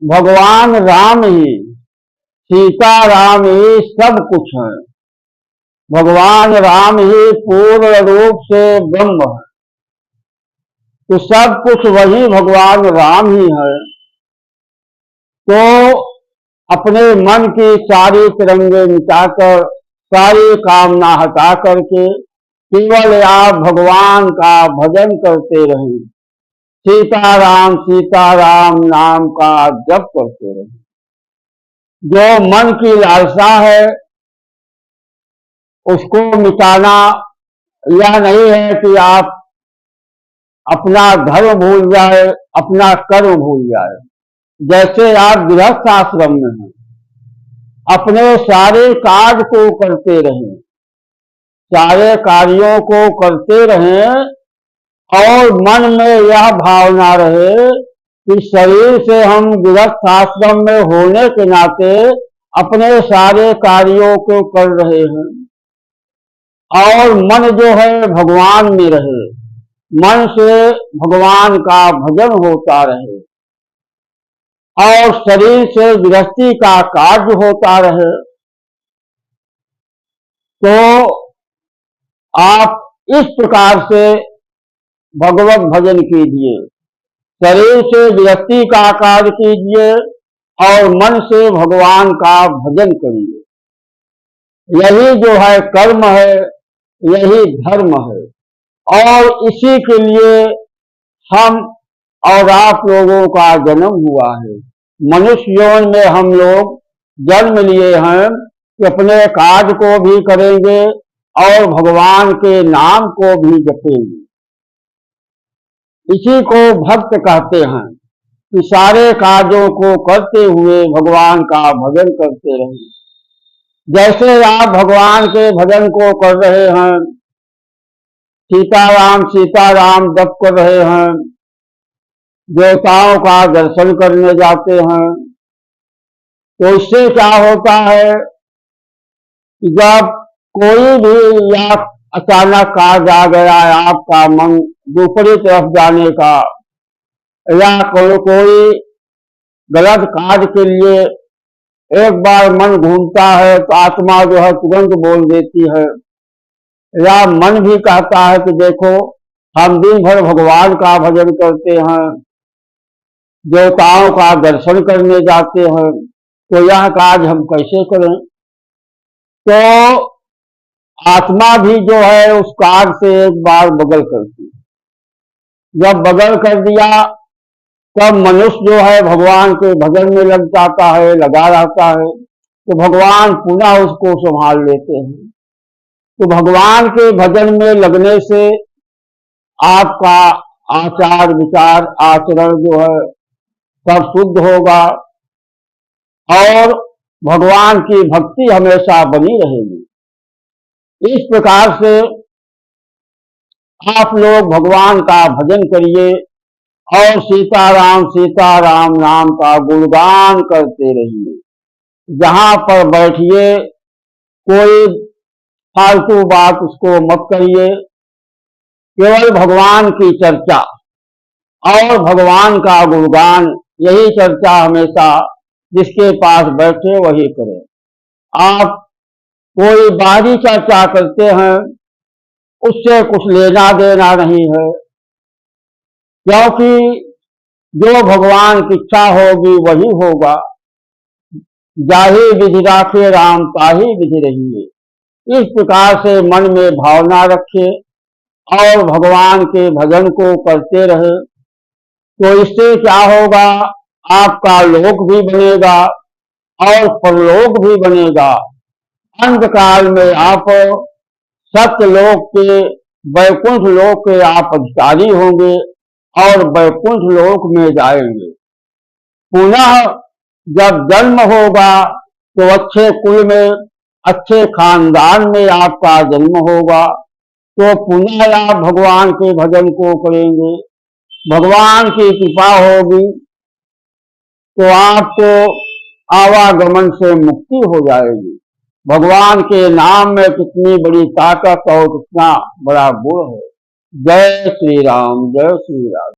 भगवान राम ही, सीता राम ही सब कुछ है। भगवान राम ही पूर्ण रूप से ब्रह्म है, तो सब कुछ वही भगवान राम ही है। तो अपने मन की सारी तरंगे मिटाकर, सारी कामना हटा करके केवल आप भगवान का भजन करते रहें, सीताराम नाम का जप करते रहें। जो मन की लालसा है उसको मिटाना यह नहीं है कि आप अपना धर्म भूल जाए, अपना कर्म भूल जाए। जैसे आप गृहस्थ आश्रम में हैं, अपने सारे कार्य को करते रहें, सारे कार्यों को करते रहें और मन में यह भावना रहे कि शरीर से हम गृहस्थ आश्रम में होने के नाते अपने सारे कार्यों को कर रहे हैं और मन जो है भगवान में रहे, मन से भगवान का भजन होता रहे और शरीर से गृहस्थी का कार्य होता रहे। तो आप इस प्रकार से भगवत भजन कीजिए, शरीर से गृहस्थी का कार्य कीजिए और मन से भगवान का भजन करिए। यही जो है कर्म है, यही धर्म है और इसी के लिए हम और आप लोगों का जन्म हुआ है। मनुष्य जीवन में हम लोग जन्म लिए हैं कि अपने कार्य को भी करेंगे और भगवान के नाम को भी जपेंगे। इसी को भक्त कहते हैं कि सारे कार्यों को करते हुए भगवान का भजन करते रहें। जैसे आप भगवान के भजन को कर रहे हैं, सीताराम जप कर रहे हैं, देवताओं का दर्शन करने जाते हैं, तो इससे क्या होता है कि जब कोई भी या अचानक कार्य आ गया है आपका मन दूसरी तरफ जाने का, या कोई गलत कार्य के लिए एक बार मन घूमता है तो आत्मा जो है तुरंत बोल देती है, या मन भी कहता है कि देखो हम दिन भर भगवान का भजन करते हैं, देवताओं का दर्शन करने जाते हैं, तो यह कार्य हम कैसे करें। तो आत्मा भी जो है उस कार्य से एक बार बगल करती है। जब बगल कर दिया तब मनुष्य जो है भगवान के भजन में लग जाता है, लगा रहता है, तो भगवान पुनः उसको संभाल लेते हैं। तो भगवान के भजन में लगने से आपका आचार विचार आचरण जो है सब शुद्ध होगा और भगवान की भक्ति हमेशा बनी रहेगी। इस प्रकार से आप लोग भगवान का भजन करिए और सीताराम नाम का गुणगान करते रहिए। जहां पर बैठिए कोई फालतू बात उसको मत करिए, केवल भगवान की चर्चा और भगवान का गुणगान, यही चर्चा हमेशा जिसके पास बैठे वही करें। आप कोई बाहरी चर्चा करते हैं उससे कुछ लेना देना नहीं है, क्योंकि जो भगवान की इच्छा होगी वही होगा। जाहि विधि राखे राम ताहि विधि रहिए। इस प्रकार से मन में भावना रखे और भगवान के भजन को करते रहे, तो इससे क्या होगा, आपका लोक भी बनेगा और परलोक भी बनेगा। अंतकाल में आप सत्यलोक के, वैकुंठ लोक के आप अधिकारी होंगे और वैकुंठ लोक में जाएंगे। पुनः जब जन्म होगा तो अच्छे कुल में, अच्छे खानदान में आपका जन्म होगा, तो पुनः आप भगवान के भजन को करेंगे, भगवान की कृपा होगी तो आपको आवागमन से मुक्ति हो जाएगी। भगवान के नाम में कितनी बड़ी ताकत और कितना बड़ा गुण है। जय श्री राम, जय श्री राम।